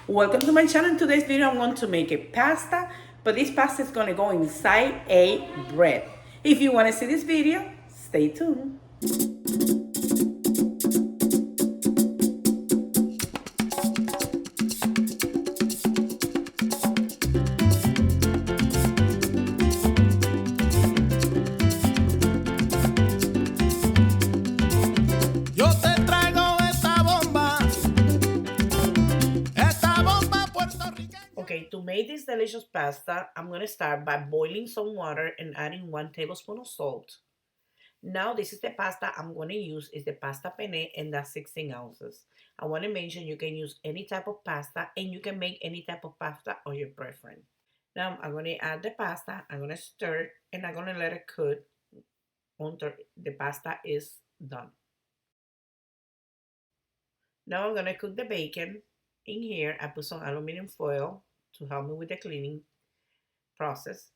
Welcome to my channel. In today's video I'm going to make a pasta, but this pasta is going to go inside a bread. If you want to see this video, stay tuned. Yo te traigo esta bomba puertorriqueña. Okay, to make this delicious pasta, I'm going to start by boiling some water and adding 1 tablespoon of salt. Now this is the pasta I'm going to use is the pasta penne, and that's 16 ounces. I want to mention you can use any type of pasta and you can make any type of pasta of your preference. Now I'm going to add the pasta, I'm going to stir, and I'm going to let it cook until the pasta is done. Now I'm going to cook the bacon. In here, I put some aluminum foil to help me with the cleaning process.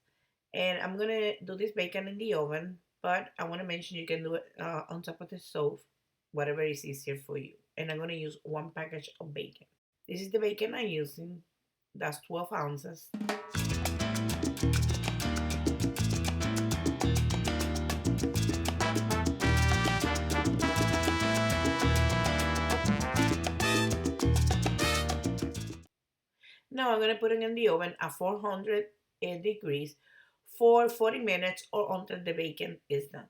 And I'm going to do this bacon in the oven, but I want to mention you can do it on top of the stove, whatever is easier for you. And I'm going to use 1 package of bacon. This is the bacon I'm using. That's 12 ounces. Now I'm going to put it in the oven at 400 degrees for 40 minutes or until the bacon is done.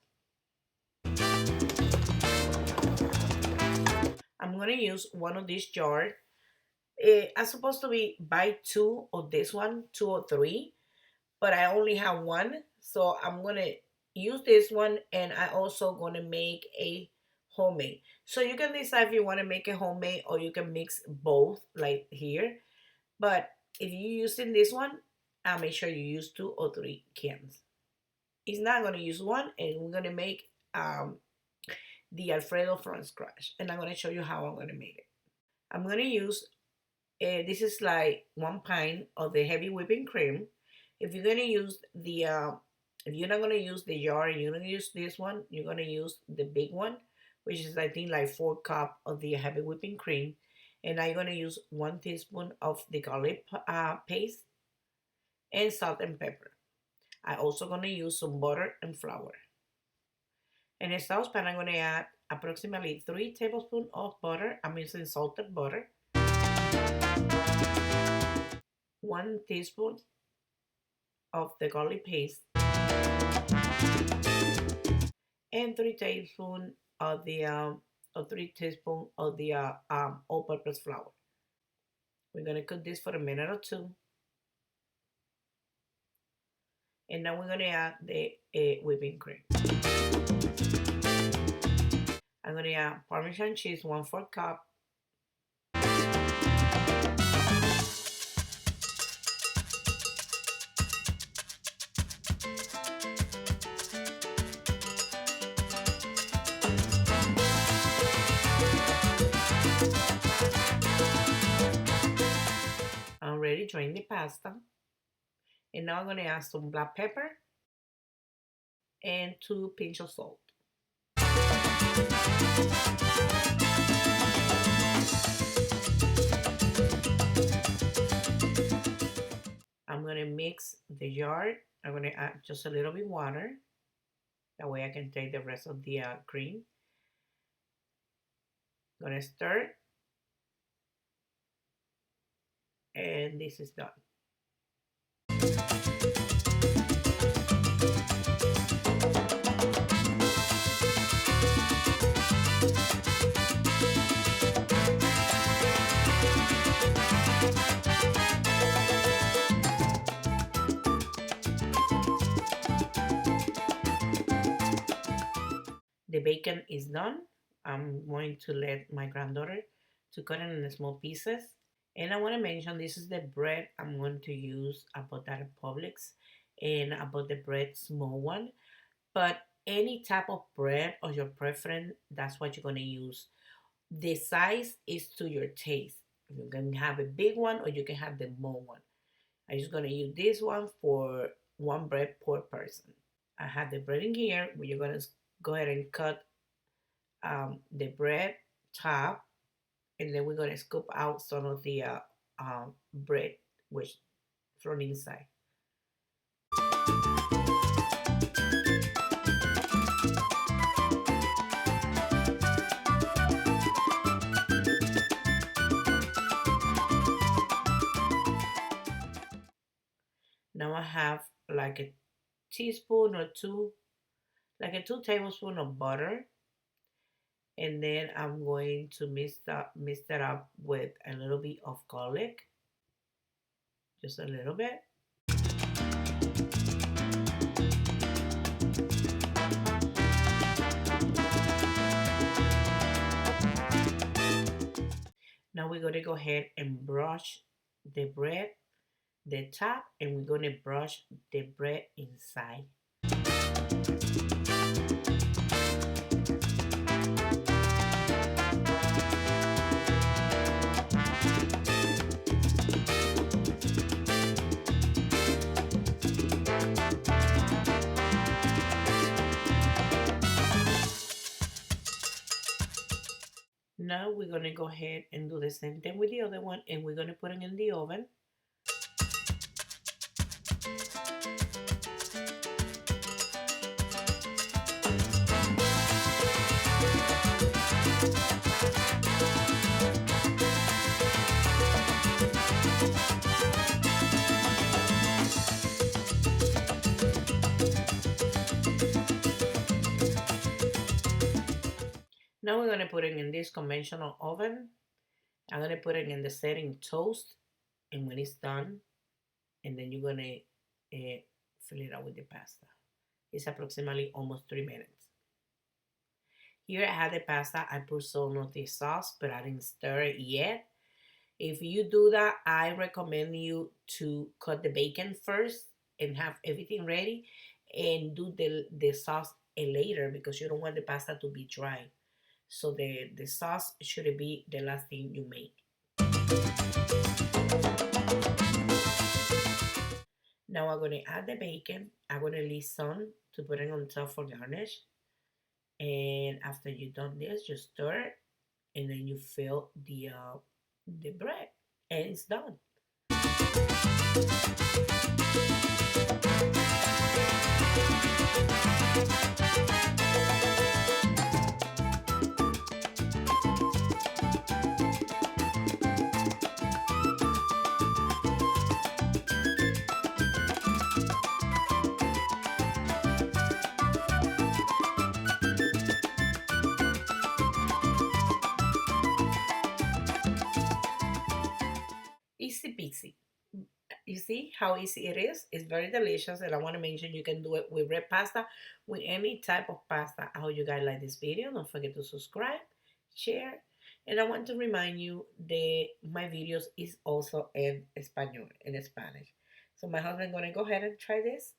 I'm going to use one of these jars. I'm supposed to be buy two of this one, two or three, but I only have one. So I'm going to use this one, and I also going to make a homemade. So you can decide if you want to make a homemade or you can mix both like here. But if you're using this one, I'll make sure you use 2 or 3 cans. It's not going to use one, and we're going to make the Alfredo from scratch. And I'm going to show you how I'm going to make it. I'm going to use, this is like 1 pint of the heavy whipping cream. If you're going to use if you're not going to use the jar and you're going to use this one, you're going to use the big one, which is I think like 4 cups of the heavy whipping cream. And I'm going to use 1 teaspoon of the garlic paste and salt and pepper. I'm also going to use some butter and flour. In a saucepan, I'm going to add approximately 3 tablespoons of butter. I'm using salted butter. 1 teaspoon of the garlic paste. And 3 tablespoons of the or 3 teaspoons of the all-purpose flour. We're going to cook this for a minute or two. And now we're going to add the whipping cream. I'm going to add Parmesan cheese, 1/4 cup. I'm already drained the pasta. And now I'm going to add some black pepper and 2 pinches of salt. I'm going to mix the jar. I'm going to add just a little bit of water. That way I can take the rest of the cream. I'm going to stir. And this is done. The bacon is done. I'm going to let my granddaughter to cut it in small pieces. And I want to mention this is the bread I'm going to use. I bought that at Publix, and I bought the bread small one. But any type of bread of your preference, that's what you're going to use. The size is to your taste. You can have a big one or you can have the small one. I'm just going to use this one for one bread per person. I have the bread in here. Where you're going to go ahead and cut the bread top, and then we're going to scoop out some of the bread which from inside. Now I have like a teaspoon or two, like a 2 tablespoon of butter, and then I'm going to mix that up with a little bit of garlic, just a little bit. Now we're gonna go ahead and brush the bread, the top, and we're gonna brush the bread inside. Now we're gonna go ahead and do the same thing with the other one, and we're gonna put it in the oven. Now we're gonna put it in this conventional oven. I'm gonna put it in the setting toast, and when it's done, and then you're gonna fill it out with the pasta. It's approximately almost 3 minutes. Here I have the pasta. I put some of the sauce, but I didn't stir it yet. If you do that, I recommend you to cut the bacon first and have everything ready and do the sauce later because you don't want the pasta to be dry. So the sauce should be the last thing you make. Now I'm gonna add the bacon. I'm gonna leave some to put it on top for garnish. And after you done this, just stir it, and then you fill the bread, and it's done. Easy peasy. You see how easy it is? It's very delicious, and I want to mention you can do it with red pasta, with any type of pasta. I hope you guys like this video. Don't forget to subscribe, share, and I want to remind you that my videos is also in Espanol, in Spanish. So my husband gonna go ahead and try this.